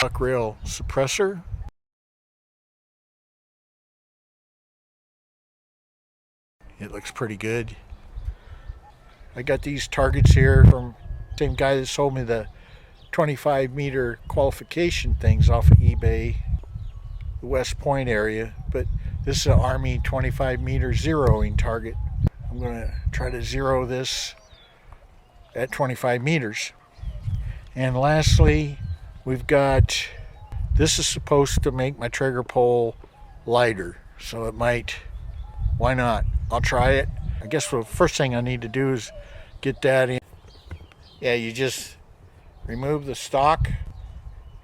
Buck rail suppressor. It looks pretty good. I got these targets here from the same guy that sold me the 25 meter qualification things off of eBay, the West Point area, but this is an Army 25 meter zeroing target. I'm going to try to zero this at 25 meters. And lastly, we've got, this is supposed to make my trigger pull lighter, so it might, why not? I'll try it. I guess the first thing I need to do is get that in. Yeah, you just remove the stock,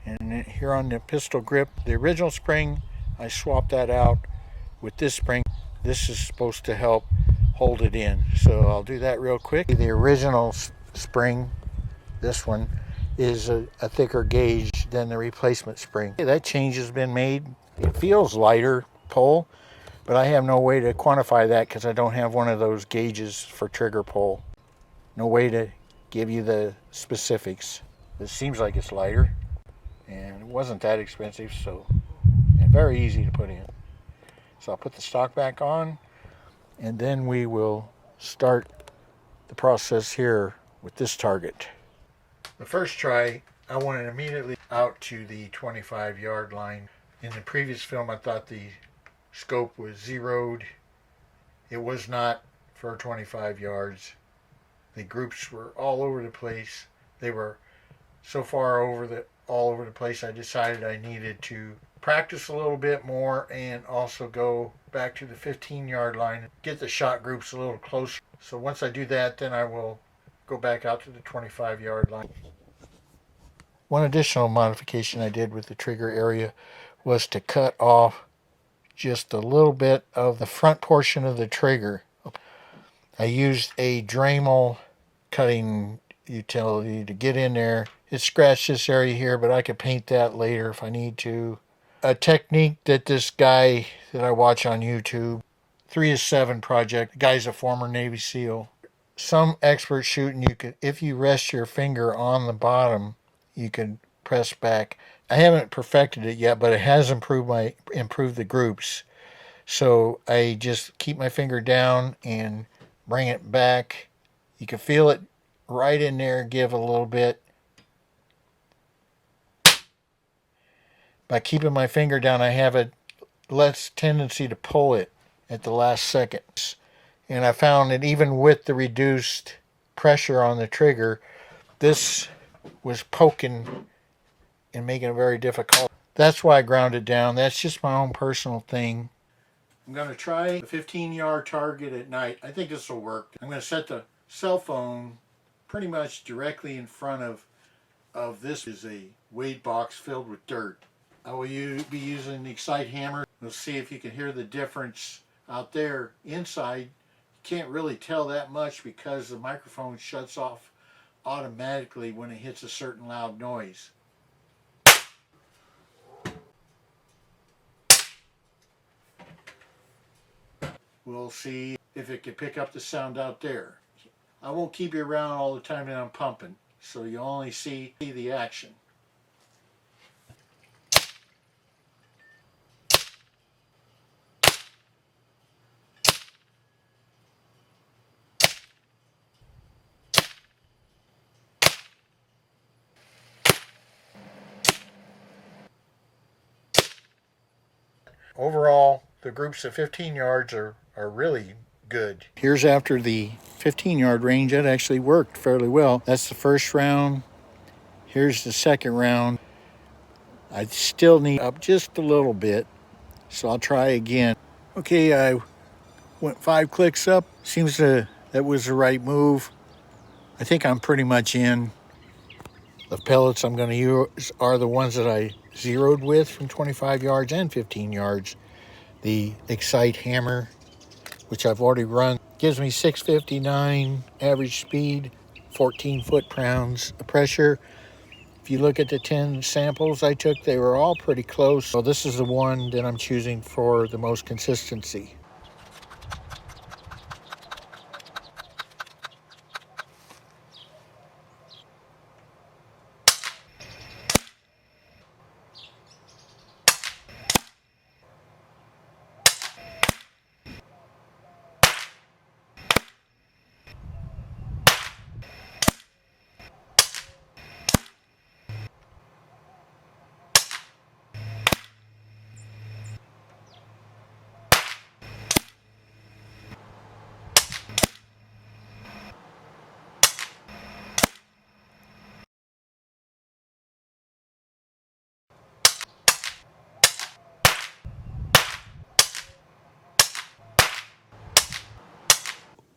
and here on the pistol grip, the original spring, I swapped that out with this spring. This is supposed to help hold it in, so I'll do that real quick. The original spring, this one, is a thicker gauge than the replacement spring. That change has been made. It feels lighter pull, but I have no way to quantify that because I don't have one of those gauges for trigger pull. No way to give you the specifics. It seems like it's lighter, and it wasn't that expensive, so and very easy to put in. So I'll put the stock back on, and then we will start the process here with this target. The first try, I wanted immediately out to the 25-yard line. In the previous film, I thought the scope was zeroed. It was not for 25 yards. The groups were all over the place. They were so far all over the place, I decided I needed to practice a little bit more and also go back to the 15-yard line, get the shot groups a little closer. So once I do that, then I will go back out to the 25-yard line. One additional modification I did with the trigger area was to cut off just a little bit of the front portion of the trigger. I used a Dremel cutting utility to get in there. It scratched this area here, but I could paint that later if I need to. A technique that this guy that I watch on YouTube, 3-7 Project, the guy's a former Navy SEAL. Some expert shooting, you could, if you rest your finger on the bottom, you can press back. I haven't perfected it yet, but it has improved the groups. So I just keep my finger down and bring it back. You can feel it right in there, give a little bit. By keeping my finger down, I have a less tendency to pull it at the last second. And I found that even with the reduced pressure on the trigger, this was poking and making it very difficult. That's why I ground it down. That's just my own personal thing. I'm going to try the 15-yard target at night. I think this will work. I'm going to set the cell phone pretty much directly in front of this is a weight box filled with dirt. I will be using the Excite hammer. We'll see if you can hear the difference out there. Inside, you can't really tell that much because the microphone shuts off automatically when it hits a certain loud noise. We'll see if it can pick up the sound out there. I won't keep you around all the time that I'm pumping, so you only see the action. Overall, the groups of 15 yards are really good. Here's after the 15-yard range. That actually worked fairly well. That's the first round. Here's the second round. I still need up just a little bit, so I'll try again. Okay, I went 5 clicks up. Seems that was the right move. I think I'm pretty much in. The pellets I'm going to use are the ones that I zeroed with from 25 yards and 15 yards. The Excite hammer, which I've already run, gives me 659 average speed, 14 foot-pounds of pressure. If you look at the 10 samples I took, they were all pretty close. So this is the one that I'm choosing for the most consistency.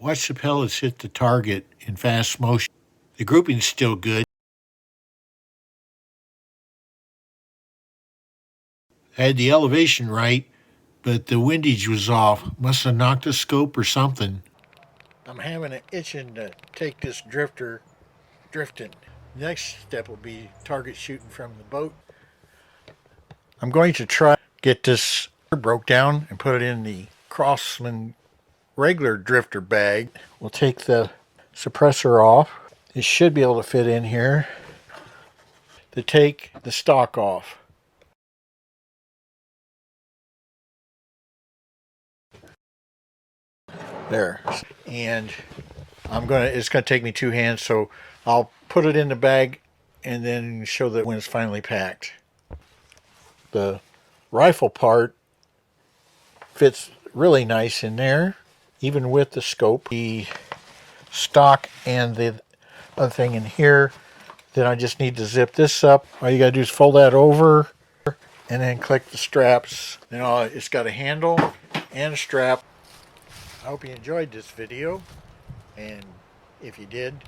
Watch the pellets hit the target in fast motion. The grouping's still good. I had the elevation right, but the windage was off. Must have knocked the scope or something. I'm having an itching to take this drifter drifting. Next step will be target shooting from the boat. I'm going to try to get this broke down and put it in the Crosman regular drifter bag. We'll take the suppressor off. It should be able to fit in here. To take the stock off. There. And it's gonna take me 2 hands, so I'll put it in the bag and then show that when it's finally packed. The rifle part fits really nice in there, even with the scope. The stock and the other thing in here, then I just need to zip this up. All you gotta do is fold that over and then click the straps. It's got a handle and a strap. I hope you enjoyed this video, and if you did,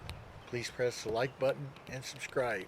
please press the like button and subscribe.